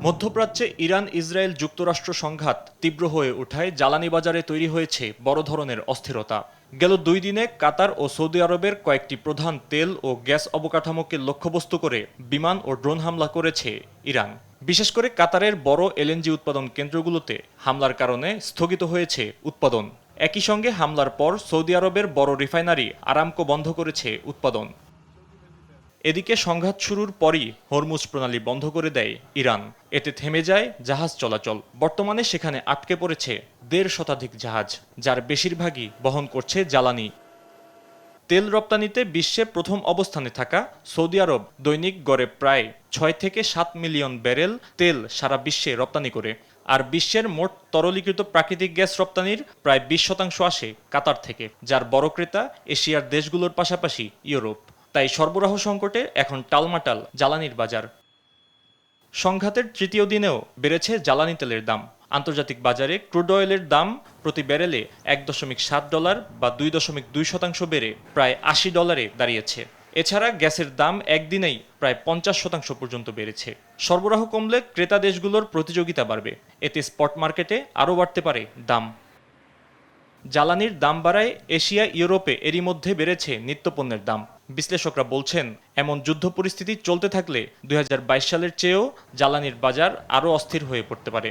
মধ্যপ্রাচ্যে Iran Israel যুক্তরাষ্ট্র সংঘাত তীব্র হয়ে ওঠায় জ্বালানি বাজারে তৈরি হয়েছে বড় ধরনের অস্থিরতা। গেল 2 দিনে কাতার ও সৌদি আরবের কয়েকটি প্রধান তেল ও গ্যাস অবকাঠামোকে লক্ষ্যবস্তু করে বিমান ও ড্রোন হামলা করেছে ইরান। বিশেষ করে কাতারের বড় এলএনজি উৎপাদন কেন্দ্রগুলোতে হামলার কারণে স্থগিত হয়েছে উৎপাদন। একই সঙ্গে হামলার পর সৌদি আরবের বড় রিফাইনারি আরামকো বন্ধ করেছে উৎপাদন। এদিকে সংঘাত শুরুর পরই হরমুজ প্রণালী বন্ধ করে দেয় ইরান। এতে থেমে যায় জাহাজ চলাচল। বর্তমানে সেখানে আটকে পড়েছে 1.5 শতাধিক জাহাজ, যার বেশিরভাগই বহন করছে জ্বালানি। তেল রপ্তানিতে বিশ্বে প্রথম অবস্থানে থাকা সৌদি আরব দৈনিক গড়ে প্রায় 6 থেকে 7 মিলিয়ন ব্যারেল তেল সারা বিশ্বে রপ্তানি করে। আর বিশ্বের মোট তরলীকৃত প্রাকৃতিক গ্যাস রপ্তানির প্রায় 20% আসে কাতার থেকে, যার বড় ক্রেতা এশিয়ার দেশগুলোর পাশাপাশি ইউরোপ। তাই সরবরাহ সংকটে এখন টালমাটাল জ্বালানির বাজার। সংঘাতের তৃতীয় দিনেও বেড়েছে জ্বালানি তেলের দাম। আন্তর্জাতিক বাজারে ক্রুড অয়েলের দাম প্রতি ব্যারেলে $1.7 বা 2.2% বেড়ে প্রায় $80 দাঁড়িয়েছে। এছাড়া গ্যাসের দাম একদিনেই প্রায় 50% পর্যন্ত বেড়েছে। সরবরাহ কমলে ক্রেতা দেশগুলোর প্রতিযোগিতা বাড়বে। এতে স্পট মার্কেটে আরও বাড়তে পারে দাম। জ্বালানির দাম বাড়ায় এশিয়া ইউরোপে এরই মধ্যে বেড়েছে নিত্যপণ্যের দাম। বিশ্লেষকরা বলছেন, এমন যুদ্ধ পরিস্থিতি চলতে থাকলে 2022 সালের চেয়েও জ্বালানির বাজার আরও অস্থির হয়ে পড়তে পারে।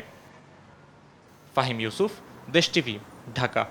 ফাহিম ইউসুফ, দেশ টিভি, ঢাকা।